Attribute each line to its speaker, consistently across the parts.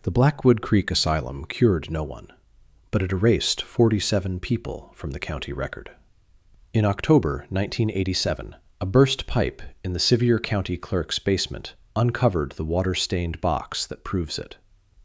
Speaker 1: The Blackwood Creek Asylum cured no one, but it erased 47 people from the county record. In October 1987, a burst pipe in the Sevier County clerk's basement uncovered the water-stained box that proves it.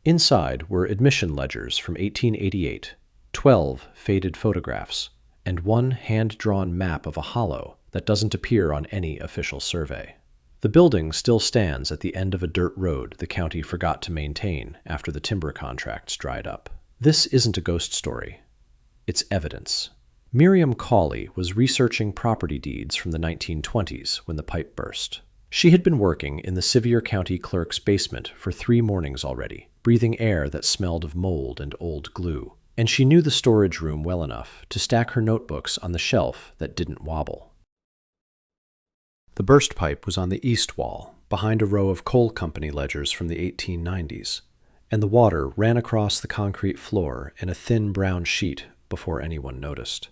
Speaker 1: Inside were admission ledgers from 1888, 12 faded photographs, and one hand-drawn map of a hollow that doesn't appear on any official survey. The building still stands at the end of a dirt road the county forgot to maintain after the timber contracts dried up. This isn't a ghost story. It's evidence. Miriam Cawley was researching property deeds from the 1920s when the pipe burst. She had been working in the Sevier County clerk's basement for 3 mornings already, breathing air that smelled of mold and old glue, and she knew the storage room well enough to stack her notebooks on the shelf that didn't wobble. The burst pipe was on the east wall, behind a row of coal company ledgers from the 1890s, and the water ran across the concrete floor in a thin brown sheet before anyone noticed.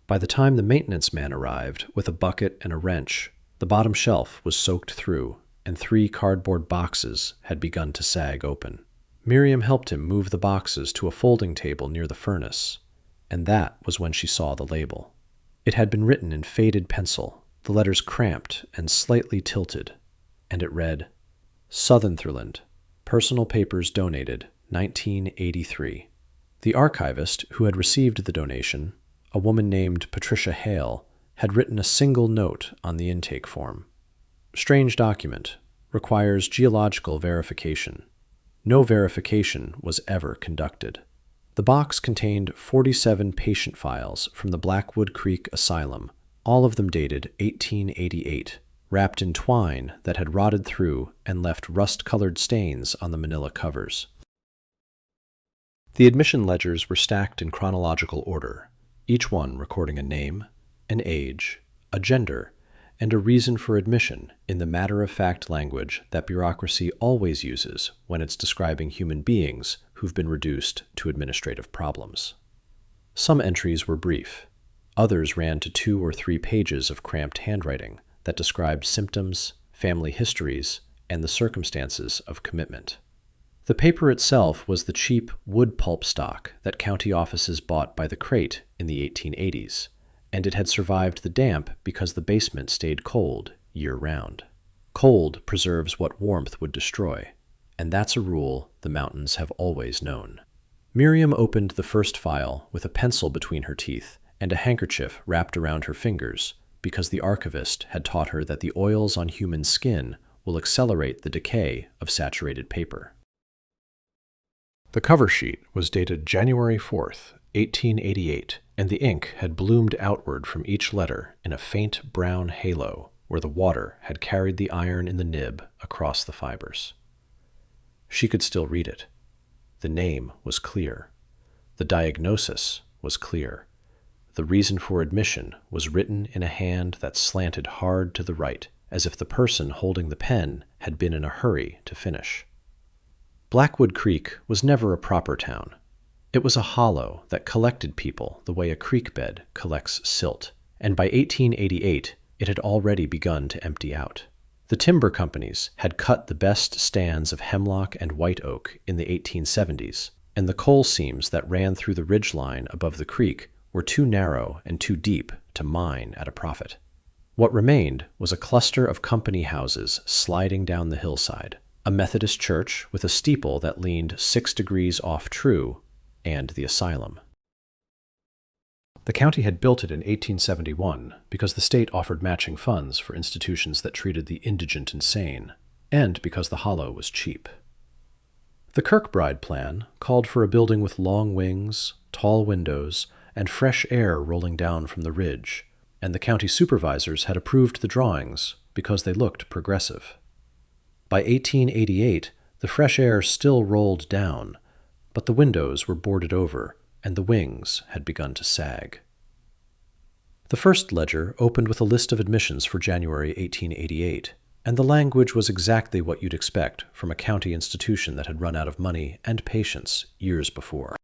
Speaker 1: By the time the maintenance man arrived with a bucket and a wrench, the bottom shelf was soaked through, and 3 cardboard boxes had begun to sag open. Miriam helped him move the boxes to a folding table near the furnace, and that was when she saw the label. It had been written in faded pencil, the letters cramped and slightly tilted, and it read, Southerntherland, Personal Papers Donated, 1983. The archivist who had received the donation, a woman named Patricia Hale, had written a single note on the intake form. Strange document, requires geological verification. No verification was ever conducted. The box contained 47 patient files from the Blackwood Creek Asylum, all of them dated 1888, wrapped in twine that had rotted through and left rust-colored stains on the manila covers. The admission ledgers were stacked in chronological order, each one recording a name, an age, a gender, and a reason for admission in the matter-of-fact language that bureaucracy always uses when it's describing human beings who've been reduced to administrative problems. Some entries were brief. Others ran to 2 or 3 pages of cramped handwriting that described symptoms, family histories, and the circumstances of commitment. The paper itself was the cheap wood pulp stock that county offices bought by the crate in the 1880s, and it had survived the damp because the basement stayed cold year-round. Cold preserves what warmth would destroy, and that's a rule the mountains have always known. Miriam opened the first file with a pencil between her teeth and a handkerchief wrapped around her fingers because the archivist had taught her that the oils on human skin will accelerate the decay of saturated paper. The cover sheet was dated January 4th, 1888, and the ink had bloomed outward from each letter in a faint brown halo where the water had carried the iron in the nib across the fibers. She could still read it. The name was clear. The diagnosis was clear. The reason for admission was written in a hand that slanted hard to the right, as if the person holding the pen had been in a hurry to finish. Blackwood Creek was never a proper town. It was a hollow that collected people the way a creek bed collects silt, and by 1888 it had already begun to empty out. The timber companies had cut the best stands of hemlock and white oak in the 1870s, and the coal seams that ran through the ridgeline above the creek were too narrow and too deep to mine at a profit. What remained was a cluster of company houses sliding down the hillside, a Methodist church with a steeple that leaned 6 degrees off true, and the asylum. The county had built it in 1871 because the state offered matching funds for institutions that treated the indigent and sane, and because the hollow was cheap. The Kirkbride plan called for a building with long wings, tall windows, and fresh air rolling down from the ridge, and the county supervisors had approved the drawings because they looked progressive. By 1888, the fresh air still rolled down, but the windows were boarded over, and the wings had begun to sag. The first ledger opened with a list of admissions for January 1888, and the language was exactly what you'd expect from a county institution that had run out of money and patience years before.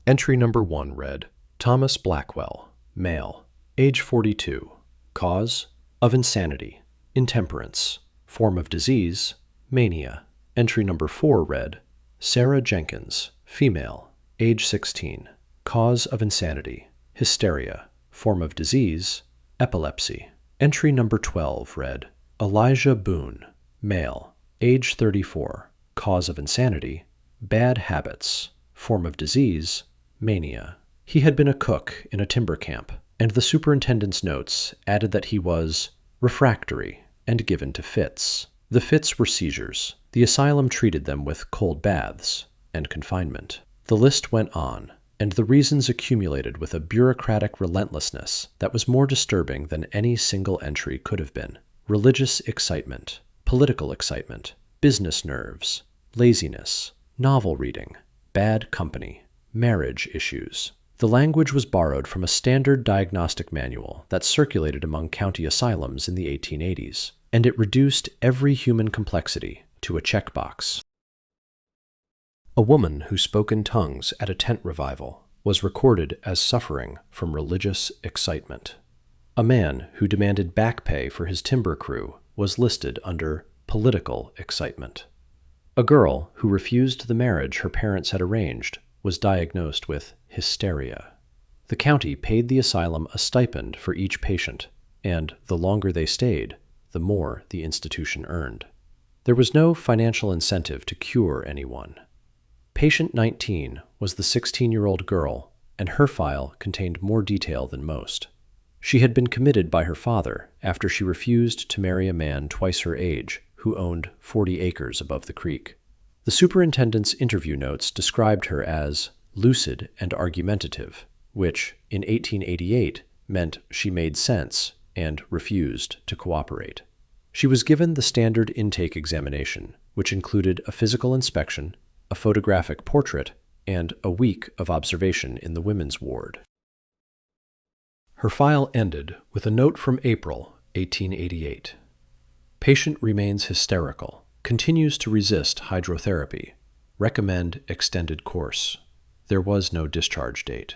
Speaker 1: Entry number 1 read, Thomas Blackwell, male, age 42, cause of insanity, intemperance, form of disease, mania, Entry number 4 read, Sarah Jenkins, female, age 16, cause of insanity, hysteria, form of disease, epilepsy. Entry number 12 read, Elijah Boone, male, age 34, cause of insanity, bad habits, form of disease, mania. He had been a cook in a timber camp, and the superintendent's notes added that he was refractory and given to fits. The fits were seizures. The asylum treated them with cold baths and confinement. The list went on, and the reasons accumulated with a bureaucratic relentlessness that was more disturbing than any single entry could have been. Religious excitement, political excitement, business nerves, laziness, novel reading, bad company, marriage issues. The language was borrowed from a standard diagnostic manual that circulated among county asylums in the 1880s, and it reduced every human complexity to a checkbox. A woman who spoke in tongues at a tent revival was recorded as suffering from religious excitement. A man who demanded back pay for his timber crew was listed under political excitement. A girl who refused the marriage her parents had arranged was diagnosed with hysteria. The county paid the asylum a stipend for each patient, and the longer they stayed, the more the institution earned. There was no financial incentive to cure anyone. Patient 19 was the 16-year-old girl, and her file contained more detail than most. She had been committed by her father after she refused to marry a man twice her age who owned 40 acres above the creek. The superintendent's interview notes described her as lucid and argumentative, which, in 1888, meant she made sense and refused to cooperate. She was given the standard intake examination, which included a physical inspection, a photographic portrait, and a week of observation in the women's ward. Her file ended with a note from April 1888. Patient remains hysterical, continues to resist hydrotherapy. Recommend extended course. There was no discharge date.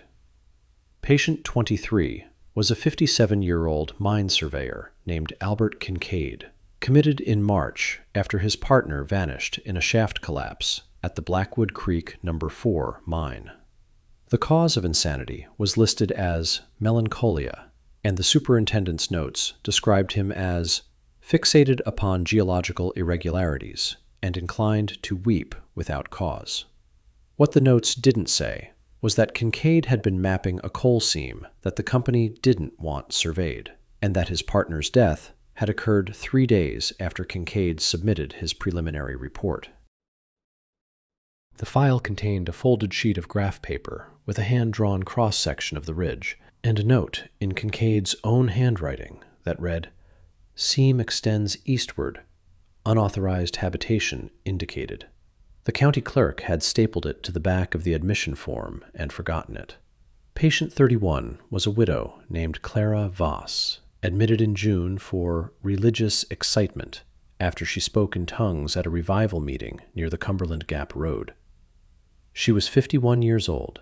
Speaker 1: Patient 23 was a 57-year-old mine surveyor named Albert Kincaid, committed in March after his partner vanished in a shaft collapse at the Blackwood Creek No. 4 mine. The cause of insanity was listed as melancholia, and the superintendent's notes described him as fixated upon geological irregularities and inclined to weep without cause. What the notes didn't say was that Kincaid had been mapping a coal seam that the company didn't want surveyed, and that his partner's death had occurred 3 days after Kincaid submitted his preliminary report. The file contained a folded sheet of graph paper with a hand-drawn cross-section of the ridge, and a note in Kincaid's own handwriting that read, "Seam extends eastward. Unauthorized habitation indicated." The county clerk had stapled it to the back of the admission form and forgotten it. Patient 31 was a widow named Clara Voss, admitted in June for religious excitement after she spoke in tongues at a revival meeting near the Cumberland Gap Road. She was 51 years old.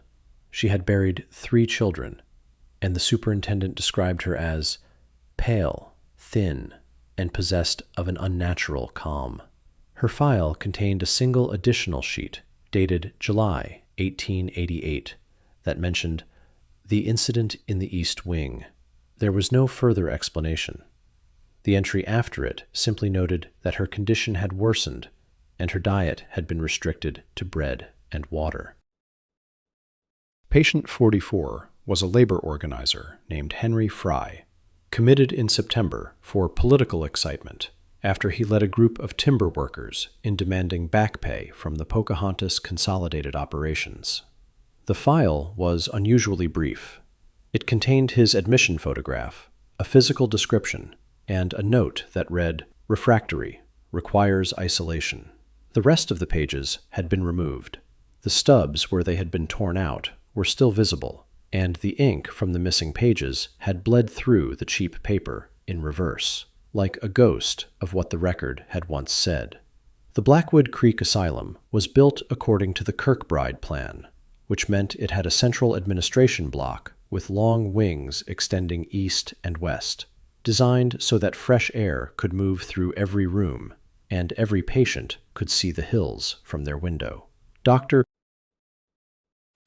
Speaker 1: She had buried 3 children, and the superintendent described her as pale, thin, and possessed of an unnatural calm. Her file contained a single additional sheet, dated July 1888, that mentioned the incident in the East Wing. There was no further explanation. The entry after it simply noted that her condition had worsened, and her diet had been restricted to bread and water. Patient 44 was a labor organizer named Henry Fry, committed in September for political excitement after he led a group of timber workers in demanding back pay from the Pocahontas Consolidated Operations. The file was unusually brief. It contained his admission photograph, a physical description, and a note that read, "Refractory, requires isolation." The rest of the pages had been removed. The stubs where they had been torn out were still visible, and the ink from the missing pages had bled through the cheap paper in reverse, like a ghost of what the record had once said. The Blackwood Creek Asylum was built according to the Kirkbride plan, which meant it had a central administration block with long wings extending east and west, designed so that fresh air could move through every room, and every patient could see the hills from their window. Dr.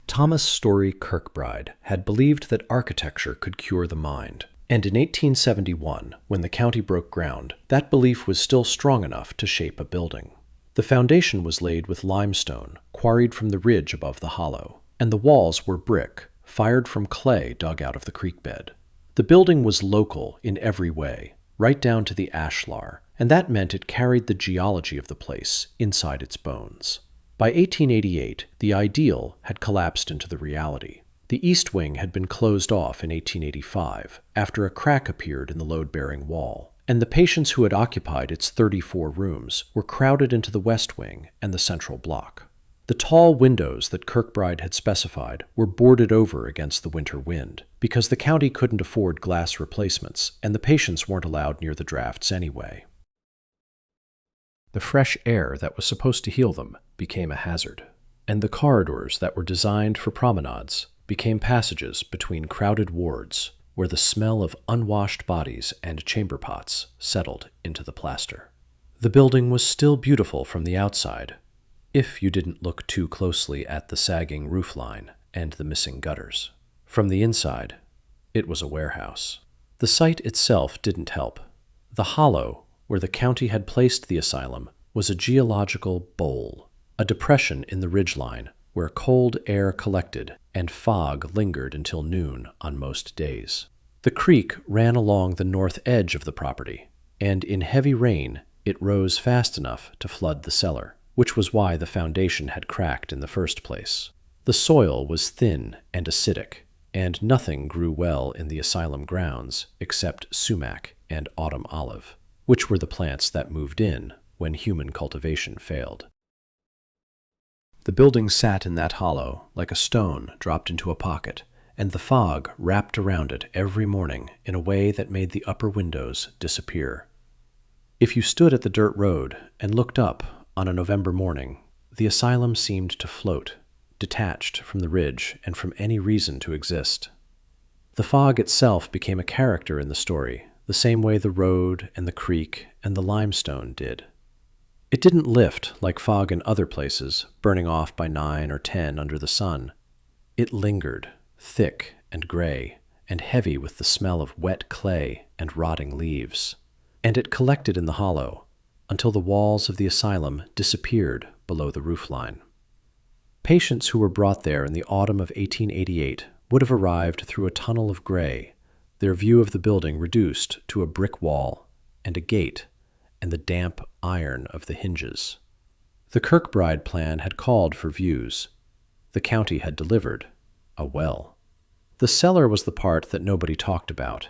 Speaker 1: Thomas Story Kirkbride had believed that architecture could cure the mind, and in 1871, when the county broke ground, that belief was still strong enough to shape a building. The foundation was laid with limestone, quarried from the ridge above the hollow, and the walls were brick, fired from clay dug out of the creek bed. The building was local in every way, right down to the ashlar, and that meant it carried the geology of the place inside its bones. By 1888, the ideal had collapsed into the reality. The east wing had been closed off in 1885 after a crack appeared in the load-bearing wall, and the patients who had occupied its 34 rooms were crowded into the west wing and the central block. The tall windows that Kirkbride had specified were boarded over against the winter wind, because the county couldn't afford glass replacements, and the patients weren't allowed near the drafts anyway. The fresh air that was supposed to heal them became a hazard, and the corridors that were designed for promenades became passages between crowded wards where the smell of unwashed bodies and chamber pots settled into the plaster. The building was still beautiful from the outside, if you didn't look too closely at the sagging roofline and the missing gutters. From the inside, it was a warehouse. The site itself didn't help. The hollow, where the county had placed the asylum, was a geological bowl, a depression in the ridgeline where cold air collected and fog lingered until noon on most days. The creek ran along the north edge of the property, and in heavy rain it rose fast enough to flood the cellar, which was why the foundation had cracked in the first place. The soil was thin and acidic, and nothing grew well in the asylum grounds except sumac and autumn olive, which were the plants that moved in when human cultivation failed. The building sat in that hollow like a stone dropped into a pocket, and the fog wrapped around it every morning in a way that made the upper windows disappear. If you stood at the dirt road and looked up on a November morning, the asylum seemed to float, detached from the ridge and from any reason to exist. The fog itself became a character in the story, the same way the road and the creek and the limestone did. It didn't lift like fog in other places, burning off by 9 or 10 under the sun. It lingered, thick and gray, and heavy with the smell of wet clay and rotting leaves. And it collected in the hollow, until the walls of the asylum disappeared below the roofline. Patients who were brought there in the autumn of 1888 would have arrived through a tunnel of gray, their view of the building reduced to a brick wall and a gate and the damp iron of the hinges. The Kirkbride plan had called for views. The county had delivered a well. The cellar was the part that nobody talked about.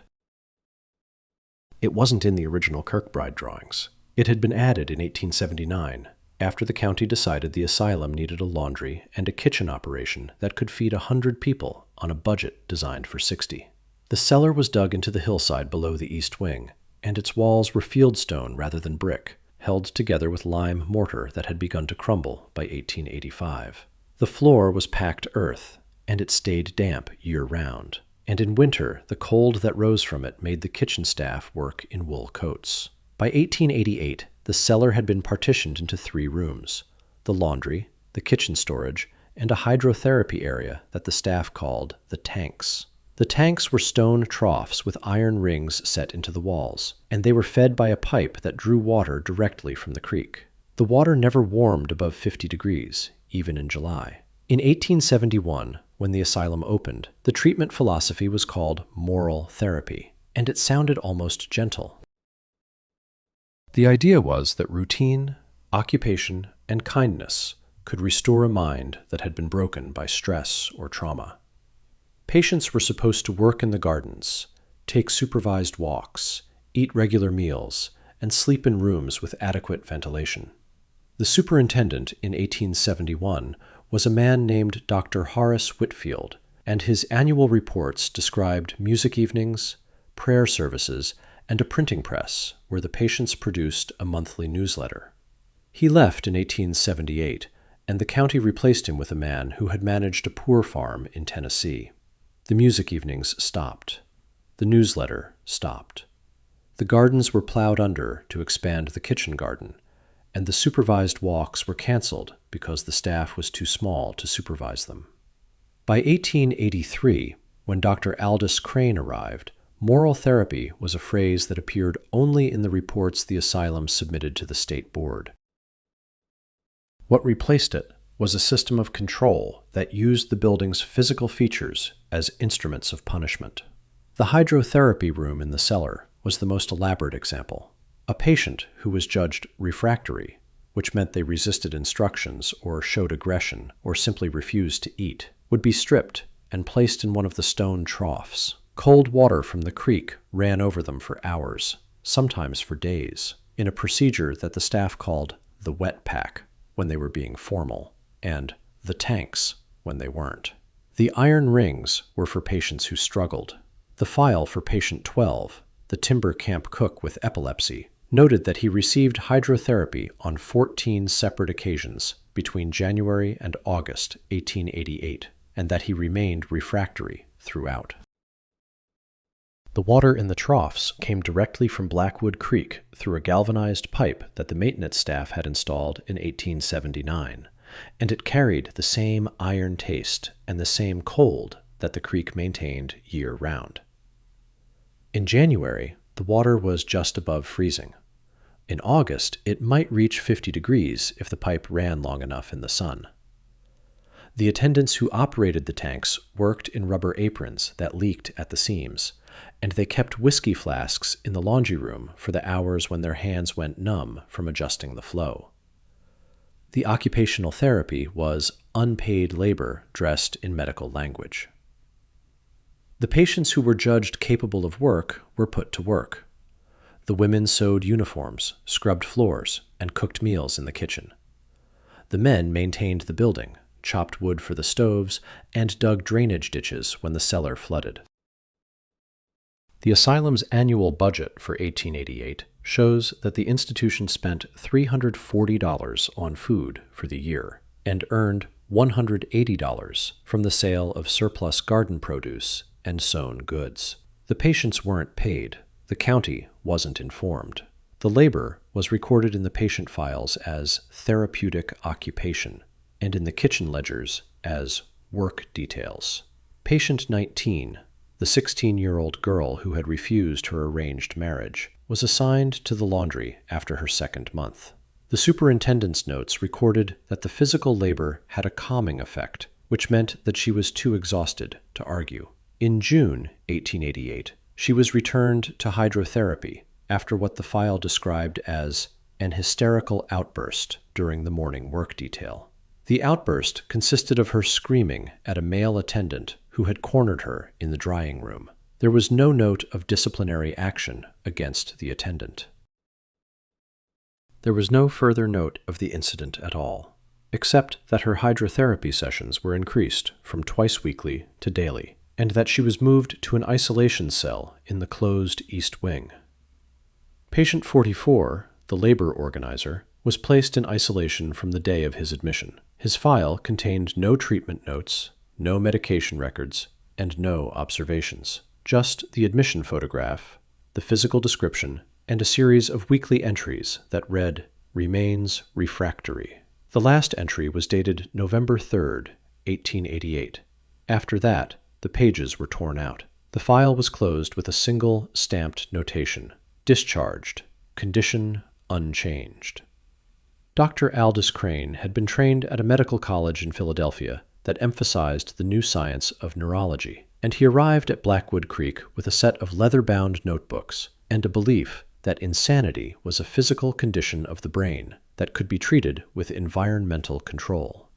Speaker 1: It wasn't in the original Kirkbride drawings. It had been added in 1879, after the county decided the asylum needed a laundry and a kitchen operation that could feed 100 people on a budget designed for 60. The cellar was dug into the hillside below the east wing, and its walls were fieldstone rather than brick, held together with lime mortar that had begun to crumble by 1885. The floor was packed earth, and it stayed damp year-round, and in winter the cold that rose from it made the kitchen staff work in wool coats. By 1888, the cellar had been partitioned into 3 rooms: the laundry, the kitchen storage, and a hydrotherapy area that the staff called the tanks. The tanks were stone troughs with iron rings set into the walls, and they were fed by a pipe that drew water directly from the creek. The water never warmed above 50 degrees, even in July. In 1871, when the asylum opened, the treatment philosophy was called moral therapy, and it sounded almost gentle. The idea was that routine, occupation, and kindness could restore a mind that had been broken by stress or trauma. Patients were supposed to work in the gardens, take supervised walks, eat regular meals, and sleep in rooms with adequate ventilation. The superintendent in 1871 was a man named Dr. Horace Whitfield, and his annual reports described music evenings, prayer services, and a printing press where the patients produced a monthly newsletter. He left in 1878, and the county replaced him with a man who had managed a poor farm in Tennessee. The music evenings stopped. The newsletter stopped. The gardens were plowed under to expand the kitchen garden, and the supervised walks were canceled because the staff was too small to supervise them. By 1883, when Dr. Aldous Crane arrived, moral therapy was a phrase that appeared only in the reports the asylum submitted to the state board. What replaced it was a system of control that used the building's physical features as instruments of punishment. The hydrotherapy room in the cellar was the most elaborate example. A patient who was judged refractory, which meant they resisted instructions or showed aggression or simply refused to eat, would be stripped and placed in one of the stone troughs. Cold water from the creek ran over them for hours, sometimes for days, in a procedure that the staff called the wet pack when they were being formal, and the tanks when they weren't. The iron rings were for patients who struggled. The file for patient 12, the timber camp cook with epilepsy, noted that he received hydrotherapy on 14 separate occasions between January and August 1888, and that he remained refractory throughout. The water in the troughs came directly from Blackwood Creek through a galvanized pipe that the maintenance staff had installed in 1879, and it carried the same iron taste and the same cold that the creek maintained year-round. In January, the water was just above freezing. In August, it might reach 50 degrees if the pipe ran long enough in the sun. The attendants who operated the tanks worked in rubber aprons that leaked at the seams, and they kept whiskey flasks in the laundry room for the hours when their hands went numb from adjusting the flow. The occupational therapy was unpaid labor dressed in medical language. The patients who were judged capable of work were put to work. The women sewed uniforms, scrubbed floors, and cooked meals in the kitchen. The men maintained the building, chopped wood for the stoves, and dug drainage ditches when the cellar flooded. The asylum's annual budget for 1888 shows that the institution spent $340 on food for the year and earned $180 from the sale of surplus garden produce and sewn goods. The patients weren't paid. The county wasn't informed. The labor was recorded in the patient files as therapeutic occupation and in the kitchen ledgers as work details. Patient 19, the 16-year-old girl who had refused her arranged marriage, was assigned to the laundry after her second month. The superintendent's notes recorded that the physical labor had a calming effect, which meant that she was too exhausted to argue. In June 1888, she was returned to hydrotherapy after what the file described as an hysterical outburst during the morning work detail. The outburst consisted of her screaming at a male attendant who had cornered her in the drying room. There was no note of disciplinary action against the attendant. There was no further note of the incident at all, except that her hydrotherapy sessions were increased from twice weekly to daily, and that she was moved to an isolation cell in the closed East Wing. Patient 44, the labor organizer, was placed in isolation from the day of his admission. His file contained no treatment notes, no medication records, and no observations. Just the admission photograph, the physical description, and a series of weekly entries that read, "Remains refractory." The last entry was dated November 3rd, 1888. After that, the pages were torn out. The file was closed with a single stamped notation, "Discharged, condition unchanged." Dr. Aldous Crane had been trained at a medical college in Philadelphia that emphasized the new science of neurology, and he arrived at Blackwood Creek with a set of leather-bound notebooks and a belief that insanity was a physical condition of the brain that could be treated with environmental control.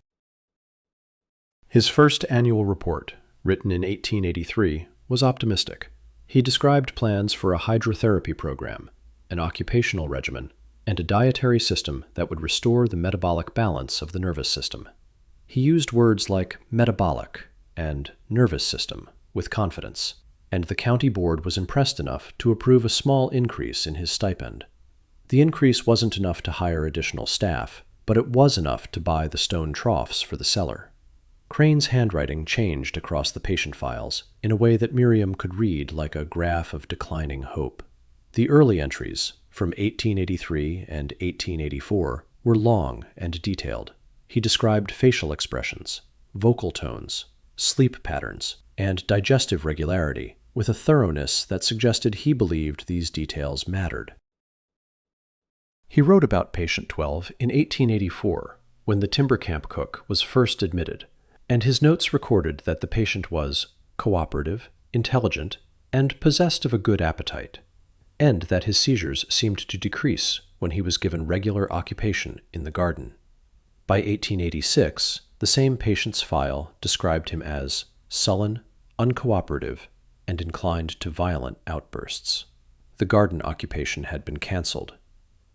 Speaker 1: His first annual report, written in 1883, was optimistic. He described plans for a hydrotherapy program, an occupational regimen, and a dietary system that would restore the metabolic balance of the nervous system. He used words like metabolic and nervous system with confidence, and the county board was impressed enough to approve a small increase in his stipend. The increase wasn't enough to hire additional staff, but it was enough to buy the stone troughs for the cellar. Crane's handwriting changed across the patient files in a way that Miriam could read like a graph of declining hope. The early entries, from 1883 and 1884, were long and detailed. He described facial expressions, vocal tones, sleep patterns, and digestive regularity with a thoroughness that suggested he believed these details mattered. He wrote about patient 12 in 1884, when the timber camp cook was first admitted, and his notes recorded that the patient was cooperative, intelligent, and possessed of a good appetite, and that his seizures seemed to decrease when he was given regular occupation in the garden. By 1886, the same patient's file described him as sullen, uncooperative, and inclined to violent outbursts. The garden occupation had been canceled.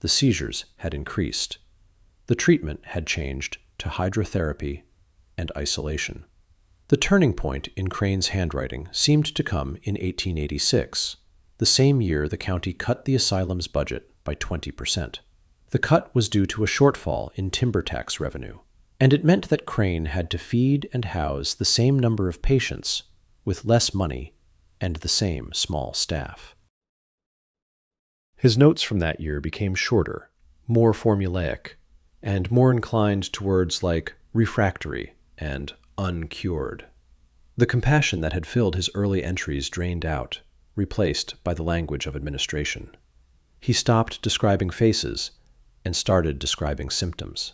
Speaker 1: The seizures had increased. The treatment had changed to hydrotherapy and isolation. The turning point in Crane's handwriting seemed to come in 1886, the same year the county cut the asylum's budget by 20%. The cut was due to a shortfall in timber tax revenue, and it meant that Crane had to feed and house the same number of patients with less money and the same small staff. His notes from that year became shorter, more formulaic, and more inclined to words like refractory and uncured. The compassion that had filled his early entries drained out, replaced by the language of administration. He stopped describing faces and started describing symptoms.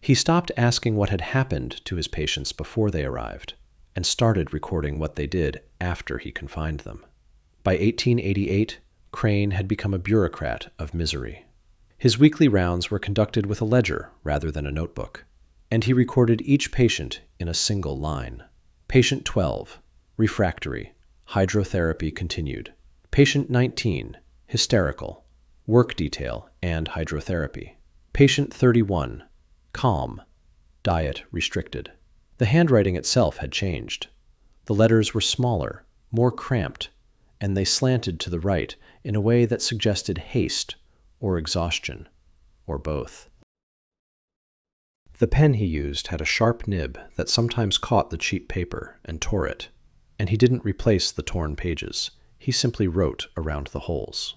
Speaker 1: He stopped asking what had happened to his patients before they arrived and started recording what they did after he confined them. By 1888, Crane had become a bureaucrat of misery. His weekly rounds were conducted with a ledger rather than a notebook, and he recorded each patient in a single line. Patient 12, refractory, hydrotherapy continued. Patient 19, hysterical, work detail and hydrotherapy. Patient 31, calm, diet restricted. The handwriting itself had changed. The letters were smaller, more cramped, and they slanted to the right in a way that suggested haste or exhaustion, or both. The pen he used had a sharp nib that sometimes caught the cheap paper and tore it, and he didn't replace the torn pages. He simply wrote around the holes.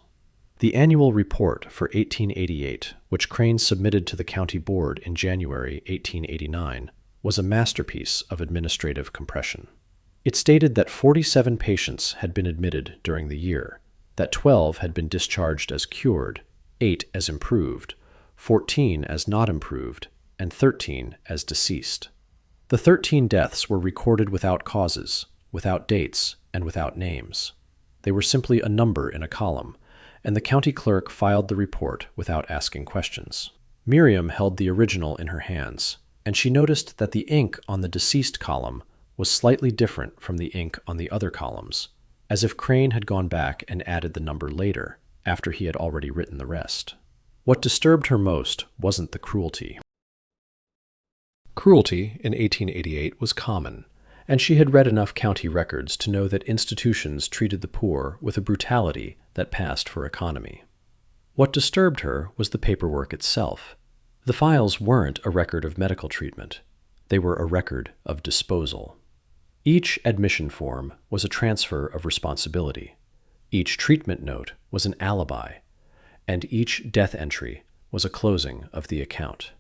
Speaker 1: The annual report for 1888, which Crane submitted to the county board in January 1889, was a masterpiece of administrative compression. It stated that 47 patients had been admitted during the year, that 12 had been discharged as cured, 8 as improved, 14 as not improved, and 13 as deceased. The 13 deaths were recorded without causes, without dates, and without names. They were simply a number in a column, and the county clerk filed the report without asking questions. Miriam held the original in her hands, and she noticed that the ink on the deceased column was slightly different from the ink on the other columns, as if Crane had gone back and added the number later, after he had already written the rest. What disturbed her most wasn't the cruelty. Cruelty in 1888 was common, and she had read enough county records to know that institutions treated the poor with a brutality that passed for economy. What disturbed her was the paperwork itself. The files weren't a record of medical treatment. They were a record of disposal. Each admission form was a transfer of responsibility. Each treatment note was an alibi, and each death entry was a closing of the account.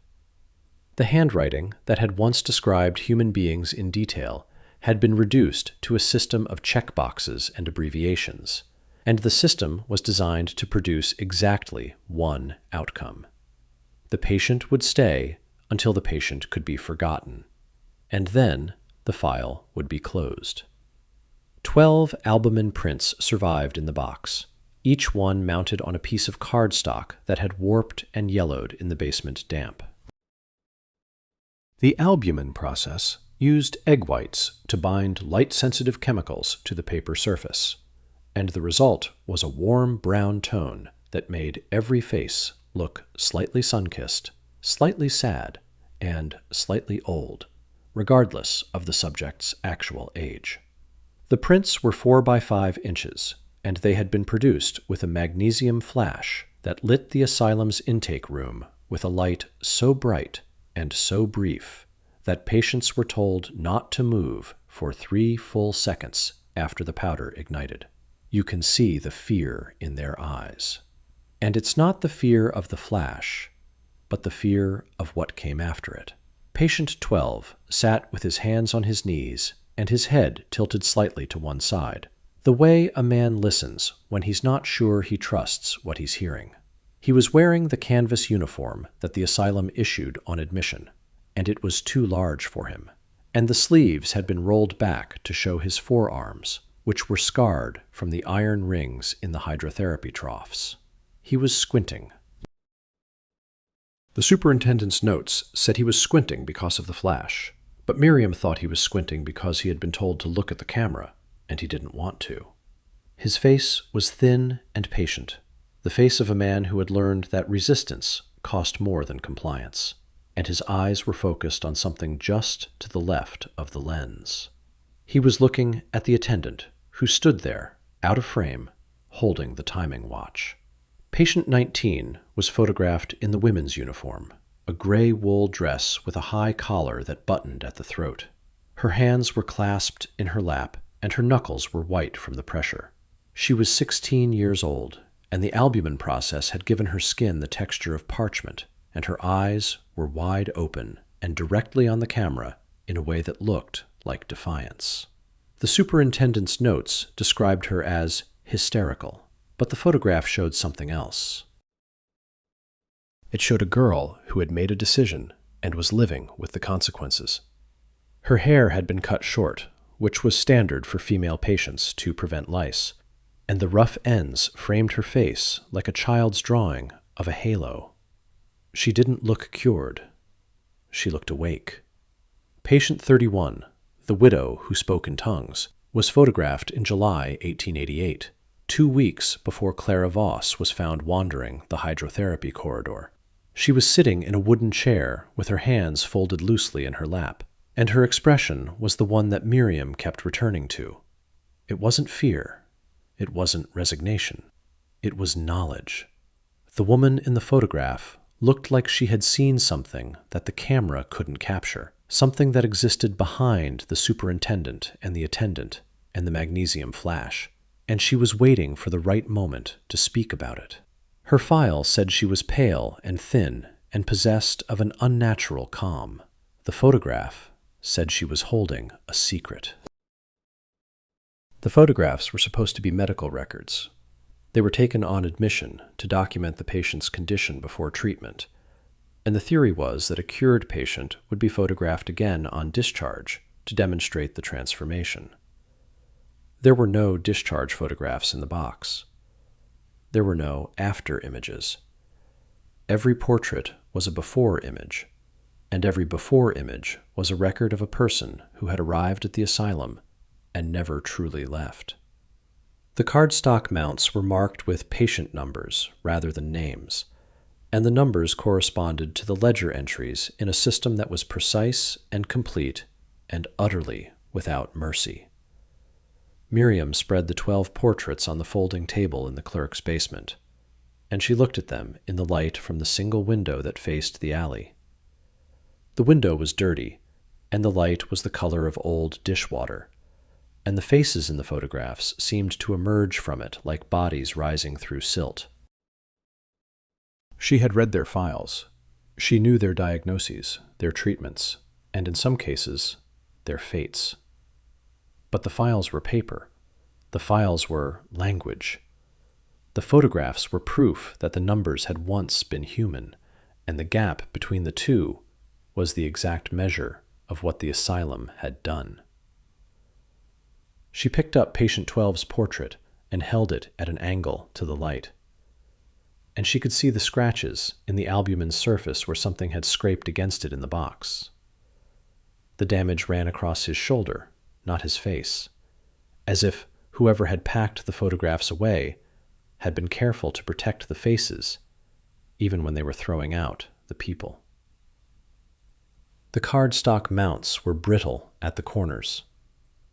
Speaker 1: The handwriting that had once described human beings in detail had been reduced to a system of checkboxes and abbreviations, and the system was designed to produce exactly one outcome. The patient would stay until the patient could be forgotten, and then the file would be closed. 12 albumen prints survived in the box, each one mounted on a piece of cardstock that had warped and yellowed in the basement damp. The albumen process used egg whites to bind light-sensitive chemicals to the paper surface, and the result was a warm brown tone that made every face look slightly sun-kissed, slightly sad, and slightly old, regardless of the subject's actual age. The prints were 4 by 5 inches, and they had been produced with a magnesium flash that lit the asylum's intake room with a light so bright and so brief that patients were told not to move for 3 full seconds after the powder ignited. You can see the fear in their eyes. And it's not the fear of the flash. but the fear of what came after it. Patient 12 sat with his hands on his knees and his head tilted slightly to one side, the way a man listens when he's not sure he trusts what he's hearing. He was wearing the canvas uniform that the asylum issued on admission, and it was too large for him, and the sleeves had been rolled back to show his forearms, which were scarred from the iron rings in the hydrotherapy troughs. He was squinting. The superintendent's notes said he was squinting because of the flash, but Miriam thought he was squinting because he had been told to look at the camera, and he didn't want to. His face was thin and patient, the face of a man who had learned that resistance cost more than compliance, and his eyes were focused on something just to the left of the lens. He was looking at the attendant, who stood there, out of frame, holding the timing watch. Patient 19 was photographed in the women's uniform, a gray wool dress with a high collar that buttoned at the throat. Her hands were clasped in her lap, and her knuckles were white from the pressure. She was 16 years old, and the albumen process had given her skin the texture of parchment, and her eyes were wide open and directly on the camera in a way that looked like defiance. The superintendent's notes described her as hysterical, but the photograph showed something else. It showed a girl who had made a decision and was living with the consequences. Her hair had been cut short, which was standard for female patients to prevent lice, and the rough ends framed her face like a child's drawing of a halo. She didn't look cured. She looked awake. Patient 31, the widow who spoke in tongues, was photographed in July 1888, 2 weeks before Clara Voss was found wandering the hydrotherapy corridor. She was sitting in a wooden chair with her hands folded loosely in her lap, and her expression was the one that Miriam kept returning to. It wasn't fear. It wasn't resignation. It was knowledge. The woman in the photograph looked like she had seen something that the camera couldn't capture, something that existed behind the superintendent and the attendant and the magnesium flash, and she was waiting for the right moment to speak about it. Her file said she was pale and thin and possessed of an unnatural calm. The photograph said she was holding a secret. The photographs were supposed to be medical records. They were taken on admission to document the patient's condition before treatment, and the theory was that a cured patient would be photographed again on discharge to demonstrate the transformation. There were no discharge photographs in the box. There were no after images. Every portrait was a before image, and every before image was a record of a person who had arrived at the asylum and never truly left. The cardstock mounts were marked with patient numbers rather than names, and the numbers corresponded to the ledger entries in a system that was precise and complete and utterly without mercy. Miriam spread the 12 portraits on the folding table in the clerk's basement, and she looked at them in the light from the single window that faced the alley. The window was dirty, and the light was the color of old dishwater, and the faces in the photographs seemed to emerge from it like bodies rising through silt. She had read their files. She knew their diagnoses, their treatments, and in some cases, their fates. But the files were paper. The files were language. The photographs were proof that the numbers had once been human, and the gap between the two was the exact measure of what the asylum had done. She picked up patient 12's portrait and held it at an angle to the light, and she could see the scratches in the albumen surface where something had scraped against it in the box. The damage ran across his shoulder, not his face, as if whoever had packed the photographs away had been careful to protect the faces, even when they were throwing out the people. The cardstock mounts were brittle at the corners,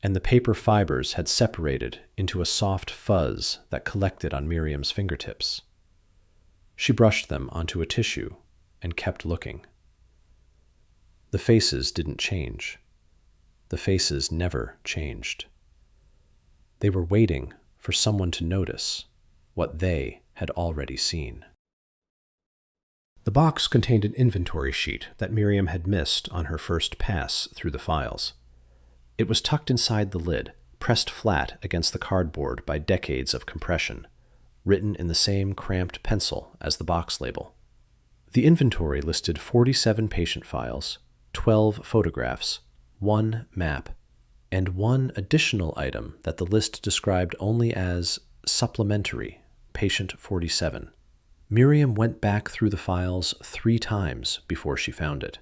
Speaker 1: and the paper fibers had separated into a soft fuzz that collected on Miriam's fingertips. She brushed them onto a tissue and kept looking. The faces didn't change. The faces never changed. They were waiting for someone to notice what they had already seen. The box contained an inventory sheet that Miriam had missed on her first pass through the files. It was tucked inside the lid, pressed flat against the cardboard by decades of compression, written in the same cramped pencil as the box label. The inventory listed 47 patient files, 12 photographs, 1 map, and one additional item that the list described only as supplementary, patient 47. Miriam went back through the files 3 times before she found it.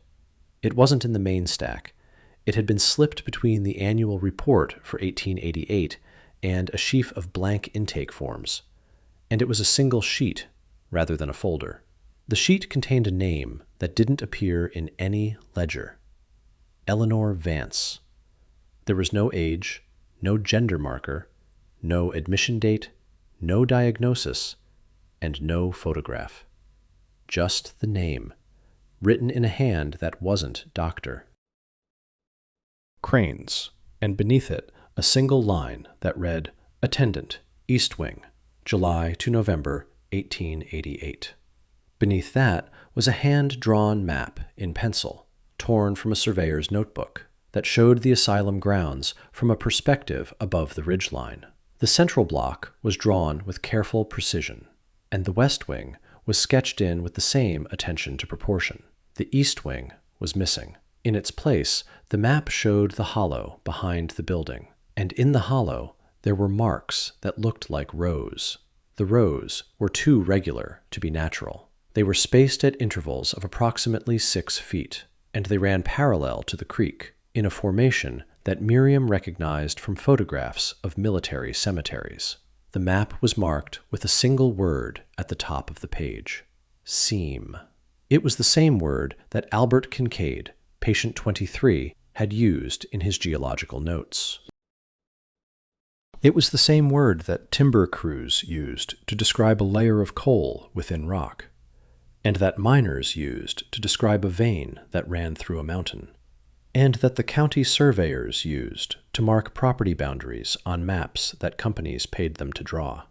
Speaker 1: It wasn't in the main stack. It had been slipped between the annual report for 1888 and a sheaf of blank intake forms, and it was a single sheet rather than a folder. The sheet contained a name that didn't appear in any ledger: Eleanor Vance. There was no age, no gender marker, no admission date, no diagnosis, and no photograph. Just the name, written in a hand that wasn't doctor. Cranes, and beneath it a single line that read, Attendant, East Wing, July to November 1888. Beneath that was a hand-drawn map in pencil, torn from a surveyor's notebook, that showed the asylum grounds from a perspective above the ridgeline. The central block was drawn with careful precision, and the west wing was sketched in with the same attention to proportion. The east wing was missing. In its place, the map showed the hollow behind the building, and in the hollow there were marks that looked like rows. The rows were too regular to be natural. They were spaced at intervals of approximately 6 feet, and they ran parallel to the creek, in a formation that Miriam recognized from photographs of military cemeteries. The map was marked with a single word at the top of the page: seam. It was the same word that Albert Kincaid, patient 23, had used in his geological notes. It was the same word that timber crews used to describe a layer of coal within rock, and that miners used to describe a vein that ran through a mountain, and that the county surveyors used to mark property boundaries on maps that companies paid them to draw.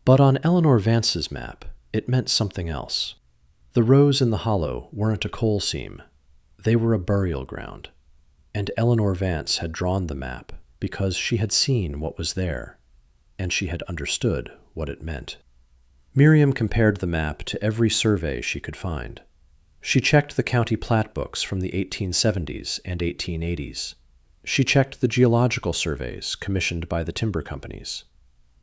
Speaker 1: But on Eleanor Vance's map, it meant something else. The rows in the hollow weren't a coal seam. They were a burial ground, and Eleanor Vance had drawn the map because she had seen what was there, and she had understood what it meant. Miriam compared the map to every survey she could find. She checked the county plat books from the 1870s and 1880s. She checked the geological surveys commissioned by the timber companies.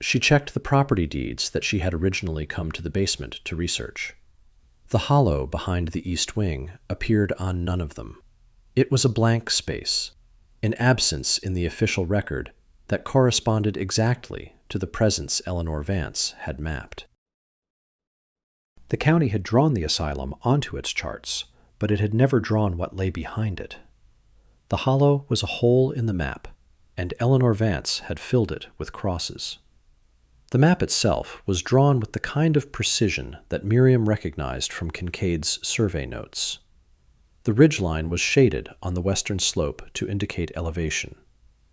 Speaker 1: She checked the property deeds that she had originally come to the basement to research. The hollow behind the east wing appeared on none of them. It was a blank space, an absence in the official record that corresponded exactly to the presence Eleanor Vance had mapped. The county had drawn the asylum onto its charts, but it had never drawn what lay behind it. The hollow was a hole in the map, and Eleanor Vance had filled it with crosses. The map itself was drawn with the kind of precision that Miriam recognized from Kincaid's survey notes. The ridgeline was shaded on the western slope to indicate elevation.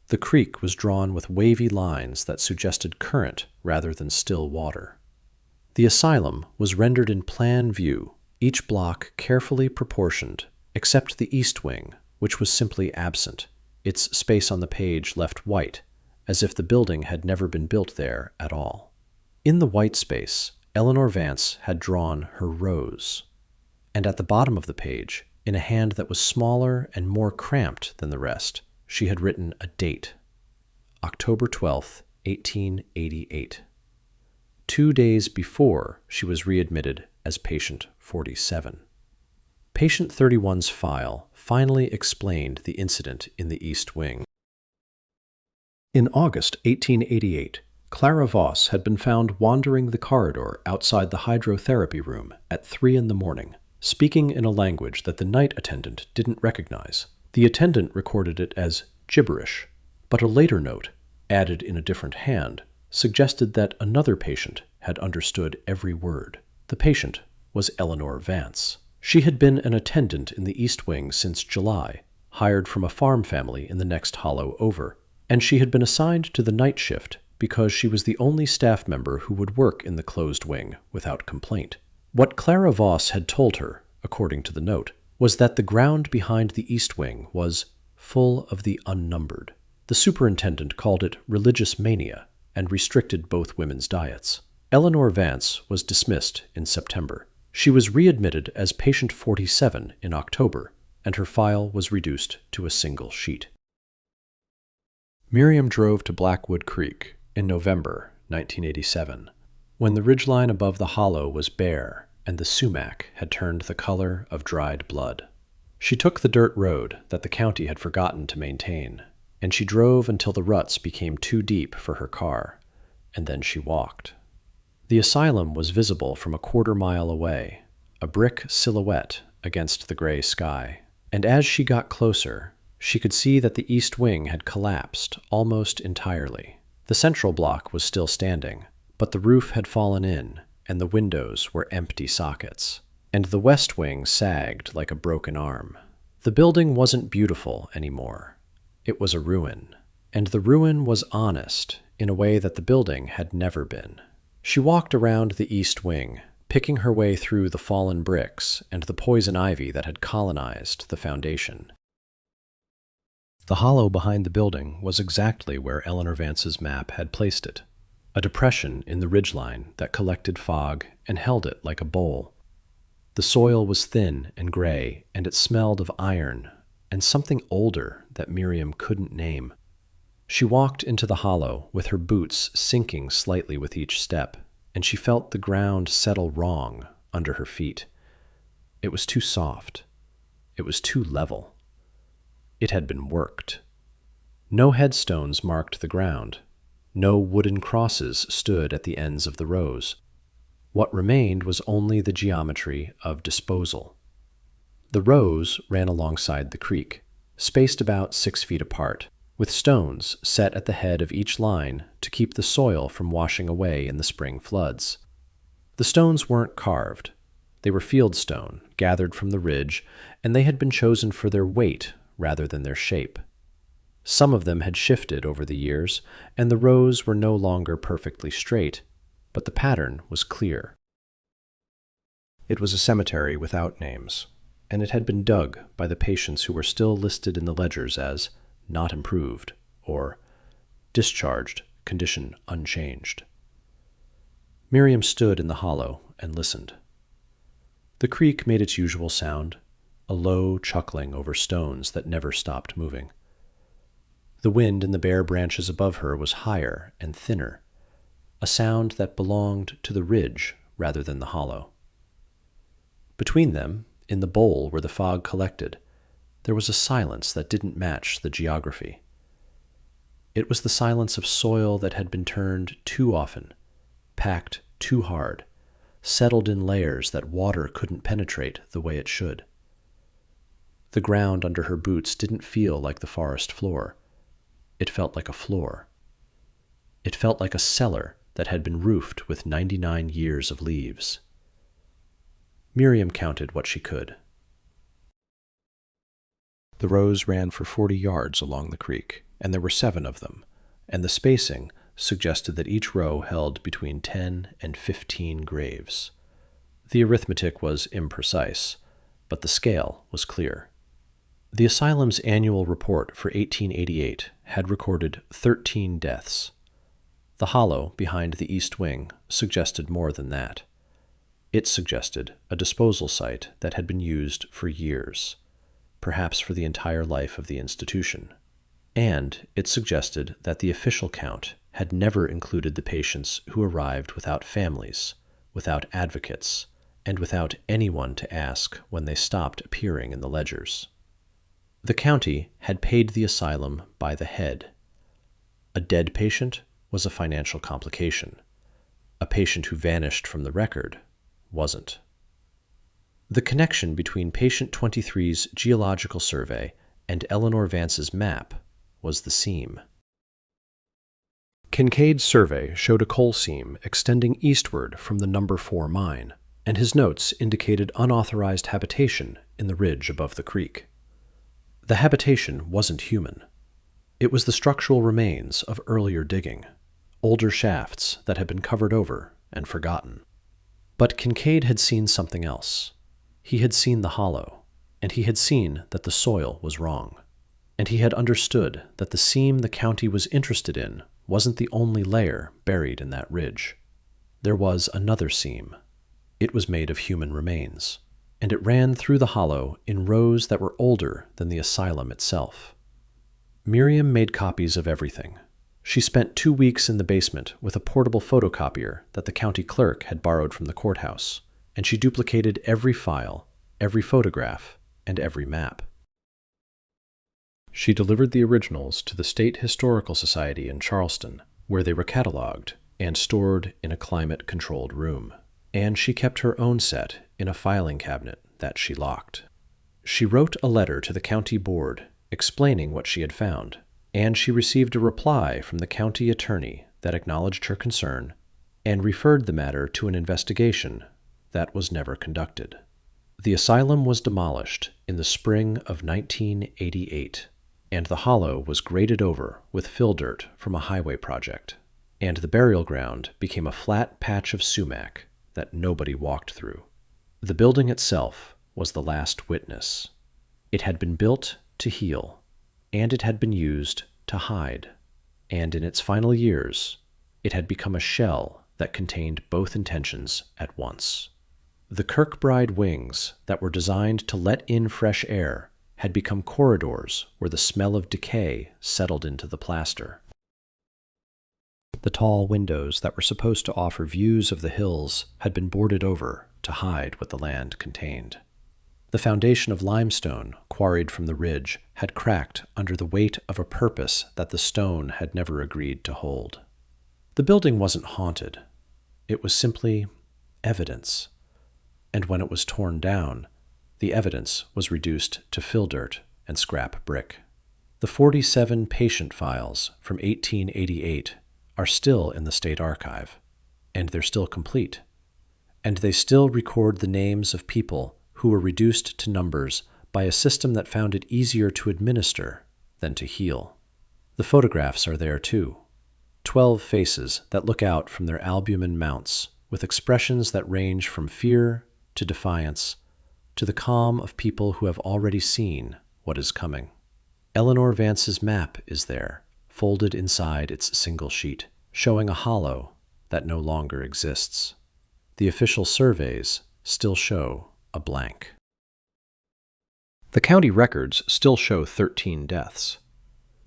Speaker 1: The creek was drawn with wavy lines that suggested current rather than still water. The asylum was rendered in plan view, each block carefully proportioned, except the east wing, which was simply absent, its space on the page left white, as if the building had never been built there at all. In the white space, Eleanor Vance had drawn her rows, and at the bottom of the page, in a hand that was smaller and more cramped than the rest, she had written a date: October 12th, 1888. 2 days before she was readmitted as patient 47. Patient 31's file finally explained the incident in the East Wing. In August 1888, Clara Voss had been found wandering the corridor outside the hydrotherapy room at 3 a.m, speaking in a language that the night attendant didn't recognize. The attendant recorded it as gibberish, but a later note, added in a different hand, suggested that another patient had understood every word. The patient was Eleanor Vance. She had been an attendant in the East Wing since July, hired from a farm family in the next hollow over, and she had been assigned to the night shift because she was the only staff member who would work in the closed wing without complaint. What Clara Voss had told her, according to the note, was that the ground behind the east wing was full of the unnumbered. The superintendent called it religious mania and restricted both women's diets. Eleanor Vance was dismissed in September. She was readmitted as patient 47 in October, and her file was reduced to a single sheet. Miriam drove to Blackwood Creek in November 1987, when the ridgeline above the hollow was bare and the sumac had turned the color of dried blood. She took the dirt road that the county had forgotten to maintain, and she drove until the ruts became too deep for her car, and then she walked. The asylum was visible from a quarter-mile away, a brick silhouette against the gray sky, and as she got closer, she could see that the east wing had collapsed almost entirely. The central block was still standing, but the roof had fallen in, and the windows were empty sockets, and the west wing sagged like a broken arm. The building wasn't beautiful anymore. It was a ruin, and the ruin was honest in a way that the building had never been. She walked around the east wing, picking her way through the fallen bricks and the poison ivy that had colonized the foundation. The hollow behind the building was exactly where Eleanor Vance's map had placed it, a depression in the ridgeline that collected fog and held it like a bowl. The soil was thin and gray, and it smelled of iron and something older that Miriam couldn't name. She walked into the hollow with her boots sinking slightly with each step, and she felt the ground settle wrong under her feet. It was too soft. It was too level. It had been worked. No headstones marked the ground. No wooden crosses stood at the ends of the rows. What remained was only the geometry of disposal. The rows ran alongside the creek, spaced about 6 feet apart, with stones set at the head of each line to keep the soil from washing away in the spring floods. The stones weren't carved. They were fieldstone, gathered from the ridge, and they had been chosen for their weight rather than their shape. Some of them had shifted over the years, and the rows were no longer perfectly straight, but the pattern was clear. It was a cemetery without names, and it had been dug by the patients who were still listed in the ledgers as not improved or discharged, condition unchanged. Miriam stood in the hollow and listened. The creek made its usual sound, a low chuckling over stones that never stopped moving. The wind in the bare branches above her was higher and thinner, a sound that belonged to the ridge rather than the hollow. Between them, in the bowl where the fog collected, there was a silence that didn't match the geography. It was the silence of soil that had been turned too often, packed too hard, settled in layers that water couldn't penetrate the way it should. The ground under her boots didn't feel like the forest floor. It felt like a floor. It felt like a cellar that had been roofed with 99 years of leaves. Miriam counted what she could. The rows ran for 40 yards along the creek, and there were 7 of them, and the spacing suggested that each row held between 10 and 15 graves. The arithmetic was imprecise, but the scale was clear. The asylum's annual report for 1888 had recorded 13 deaths. The hollow behind the east wing suggested more than that. It suggested a disposal site that had been used for years, perhaps for the entire life of the institution. And it suggested that the official count had never included the patients who arrived without families, without advocates, and without anyone to ask when they stopped appearing in the ledgers. The county had paid the asylum by the head. A dead patient was a financial complication. A patient who vanished from the record wasn't. The connection between patient 23's geological survey and Eleanor Vance's map was the seam. Kincaid's survey showed a coal seam extending eastward from the number 4 mine, and his notes indicated unauthorized habitation in the ridge above the creek. The habitation wasn't human. It was the structural remains of earlier digging, older shafts that had been covered over and forgotten. But Kincaid had seen something else. He had seen the hollow, and he had seen that the soil was wrong. And he had understood that the seam the county was interested in wasn't the only layer buried in that ridge. There was another seam. It was made of human remains, and it ran through the hollow in rows that were older than the asylum itself. Miriam made copies of everything. She spent 2 weeks in the basement with a portable photocopier that the county clerk had borrowed from the courthouse, and she duplicated every file, every photograph, and every map. She delivered the originals to the State Historical Society in Charleston, where they were cataloged and stored in a climate-controlled room. And she kept her own set in a filing cabinet that she locked. She wrote a letter to the county board explaining what she had found, and she received a reply from the county attorney that acknowledged her concern and referred the matter to an investigation that was never conducted. The asylum was demolished in the spring of 1988, and the hollow was graded over with fill dirt from a highway project, and the burial ground became a flat patch of sumac that nobody walked through. The building itself was the last witness. It had been built to heal, and it had been used to hide, and in its final years, it had become a shell that contained both intentions at once. The Kirkbride wings that were designed to let in fresh air had become corridors where the smell of decay settled into the plaster. The tall windows that were supposed to offer views of the hills had been boarded over to hide what the land contained. The foundation of limestone, quarried from the ridge, had cracked under the weight of a purpose that the stone had never agreed to hold. The building wasn't haunted. It was simply evidence. And when it was torn down, the evidence was reduced to fill dirt and scrap brick. The 47 patient files from 1888 are still in the State Archive, and they're still complete. And they still record the names of people who were reduced to numbers by a system that found it easier to administer than to heal. The photographs are there too. 12 faces that look out from their albumen mounts with expressions that range from fear to defiance to the calm of people who have already seen what is coming. Eleanor Vance's map is there, folded inside its single sheet, showing a hollow that no longer exists. The official surveys still show a blank. The county records still show 13 deaths.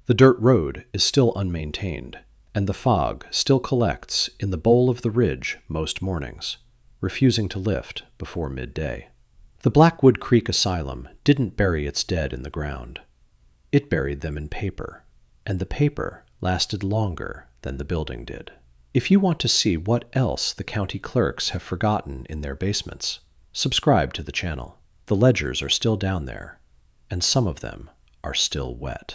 Speaker 1: The dirt road is still unmaintained, and the fog still collects in the bowl of the ridge most mornings, refusing to lift before midday. The Blackwood Creek Asylum didn't bury its dead in the ground. It buried them in paper, and the paper lasted longer than the building did. If you want to see what else the county clerks have forgotten in their basements, subscribe to the channel. The ledgers are still down there, and some of them are still wet.